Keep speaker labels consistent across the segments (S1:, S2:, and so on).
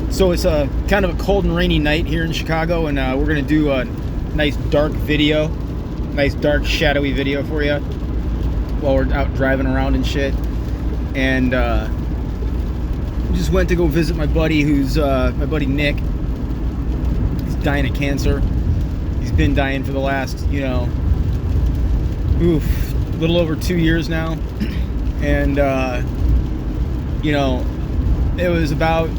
S1: So it's a kind of a cold and rainy night here in Chicago, and we're gonna do a nice dark video, nice dark shadowy video for you while we're out driving around and shit. And just went to go visit my buddy, who's my buddy Nick. He's dying of cancer. He's been dying for the last, a little over 2 years now. And it was about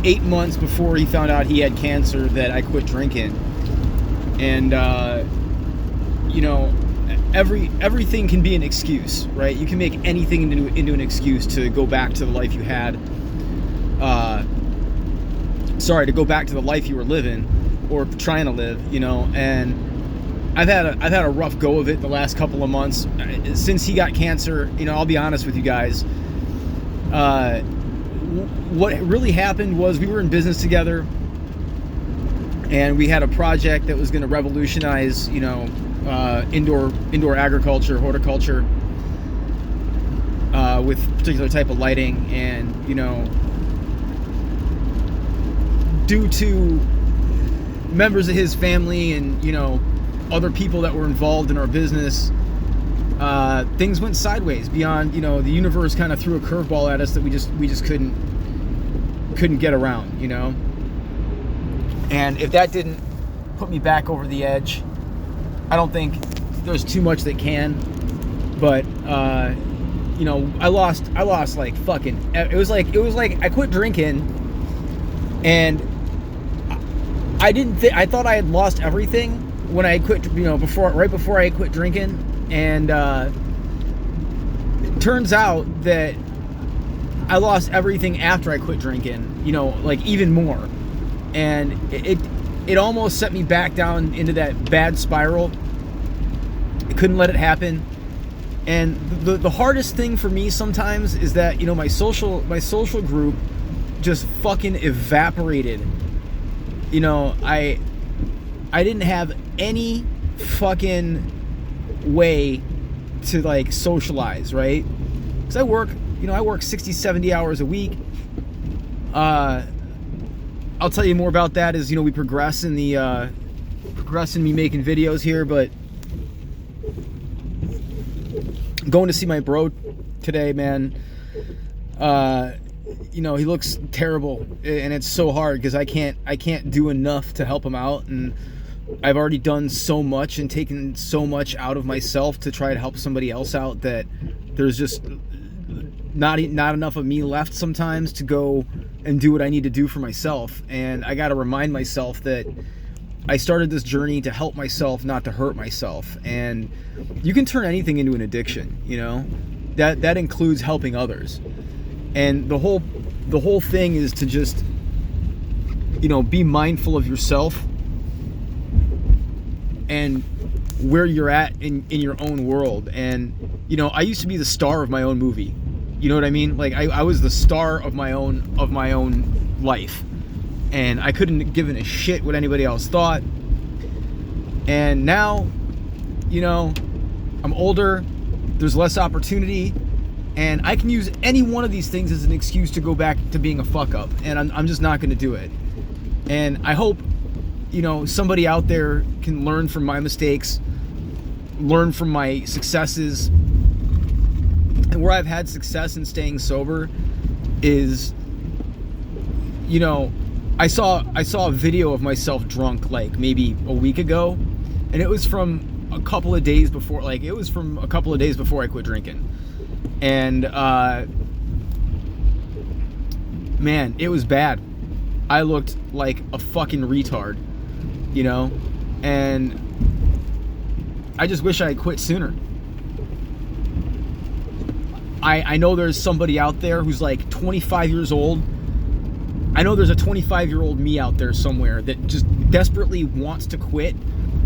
S1: 8 months before he found out he had cancer that I quit drinking. And everything can be an excuse, right? You can make anything into an excuse to go back to the life you had. To go back to the life you were living or trying to live, and I've had a rough go of it the last couple of months since he got cancer. I'll be honest with you guys. What really happened was we were in business together, and we had a project that was going to revolutionize, indoor agriculture, horticulture, with particular type of lighting. And due to members of his family and other people that were involved in our business, things went sideways beyond, the universe kind of threw a curveball at us that we just couldn't get around, and if that didn't put me back over the edge, I don't think there's too much that can. But I lost like fucking, it was like I quit drinking, and I thought I had lost everything when I quit, right before I quit drinking. And it turns out that I lost everything after I quit drinking, like even more. And it almost set me back down into that bad spiral. I couldn't let it happen. And the hardest thing for me sometimes is that, my social group just fucking evaporated. I didn't have any fucking way to like socialize, right? Because I work 60, 70 hours a week. I'll tell you more about that as we progress in me making videos here. But going to see my bro today, man. He looks terrible, and it's so hard because I can't do enough to help him out. And I've already done so much and taken so much out of myself to try to help somebody else out that there's just not enough of me left sometimes to go and do what I need to do for myself. And I got to remind myself that I started this journey to help myself, not to hurt myself. And you can turn anything into an addiction, that includes helping others. And the whole thing is to just, be mindful of yourself and where you're at in your own world. And I used to be the star of my own movie. You know what I mean? Like I was the star of my own life, and I couldn't give a shit what anybody else thought. And now, I'm older, there's less opportunity, and I can use any one of these things as an excuse to go back to being a fuck up, and I'm just not going to do it. And I hope somebody out there can learn from my mistakes, learn from my successes. And where I've had success in staying sober is, I saw a video of myself drunk like maybe a week ago, and it was from a couple of days before I quit drinking. And man, it was bad. I looked like a fucking retard, and I just wish I had quit sooner. I know there's somebody out there who's like 25 years old. I know there's a 25-year-old me out there somewhere that just desperately wants to quit,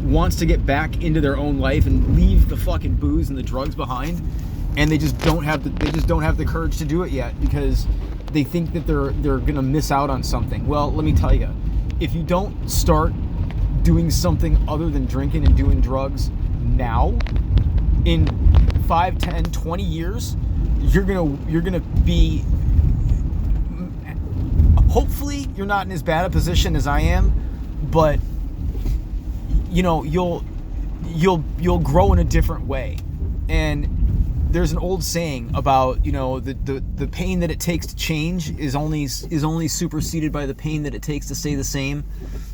S1: wants to get back into their own life and leave the fucking booze and the drugs behind, and they just don't have the courage to do it yet because they think that they're gonna miss out on something. Well, let me tell you, if you don't start doing something other than drinking and doing drugs now, in 5, 10, 20 years, you're gonna be hopefully you're not in as bad a position as I am, but you know, you'll grow in a different way. And there's an old saying about, you know, the pain that it takes to change is only superseded by the pain that it takes to stay the same.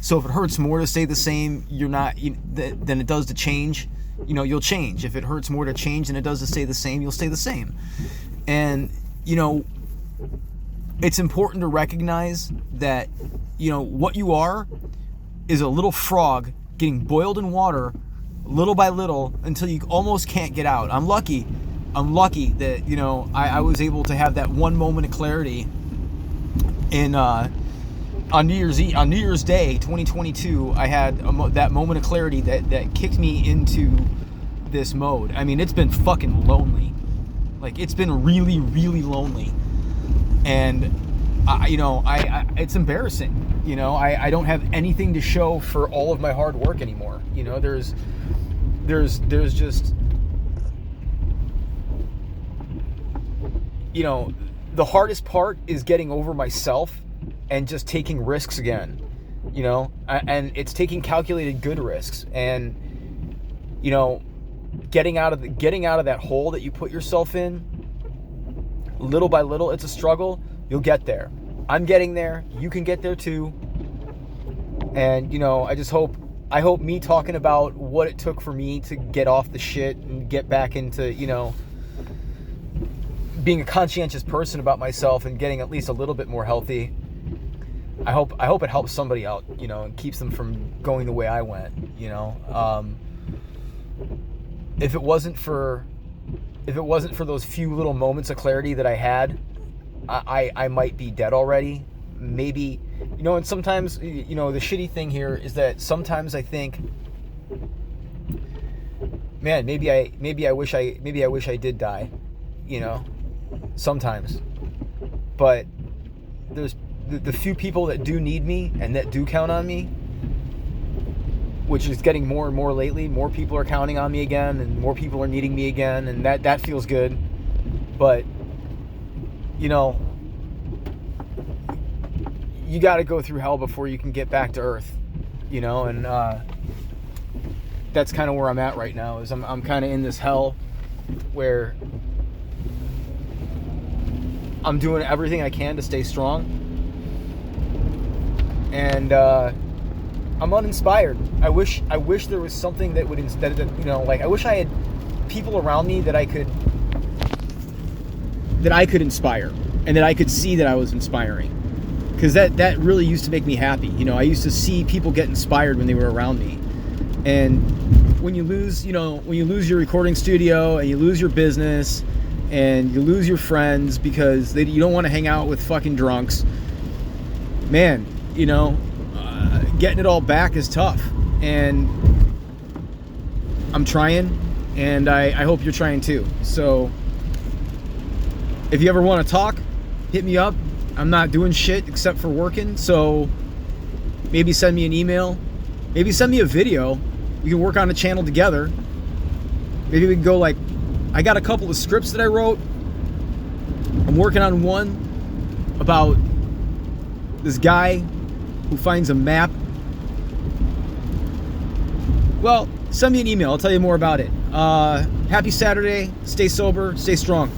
S1: So if it hurts more to stay the same, than it does to change, you know, you'll change. If it hurts more to change than it does to stay the same, you'll stay the same. And, you know, it's important to recognize that, you know, what you are is a little frog getting boiled in water little by little until you almost can't get out. I'm lucky that, you know, I was able to have that one moment of clarity in on New Year's Day 2022. I had that moment of clarity that kicked me into this mode. I mean, it's been fucking lonely. Like, it's been really, really lonely. And it's embarrassing. You know, I don't have anything to show for all of my hard work anymore. You know, there's just, you know, the hardest part is getting over myself and just taking risks again, you know, and it's taking calculated good risks, and, you know, getting out of that hole that you put yourself in little by little. It's a struggle. You'll get there. I'm getting there. You can get there too. And, you know, I hope me talking about what it took for me to get off the shit and get back into, you know, being a conscientious person about myself and getting at least a little bit more healthy. I hope it helps somebody out, you know, and keeps them from going the way I went, you know. If it wasn't for those few little moments of clarity that I had, I might be dead already. Maybe, you know, and sometimes, you know, the shitty thing here is that sometimes I think, man, maybe I wish I did die, you know, sometimes. But there's the few people that do need me and that do count on me, which is getting more and more lately. More people are counting on me again, and more people are needing me again, and that feels good. But, you know, you got to go through hell before you can get back to earth, you know, and that's kind of where I'm at right now. Is I'm kind of in this hell where I'm doing everything I can to stay strong, and I'm uninspired. I wish there was something that would, instead of, you know, like, I wish I had people around me that I could inspire, and that I could see that I was inspiring. Because that really used to make me happy. You know, I used to see people get inspired when they were around me. And when you lose your recording studio, and you lose your business, and you lose your friends because you don't want to hang out with fucking drunks, man, you know, getting it all back is tough. And I'm trying, and I hope you're trying too. So if you ever want to talk, hit me up. I'm not doing shit except for working, so maybe send me an email. Maybe send me a video. We can work on a channel together. Maybe we can go, like, I got a couple of scripts that I wrote. I'm working on one about this guy who finds a map. Well, send me an email. I'll tell you more about it. Happy Saturday. Stay sober. Stay strong.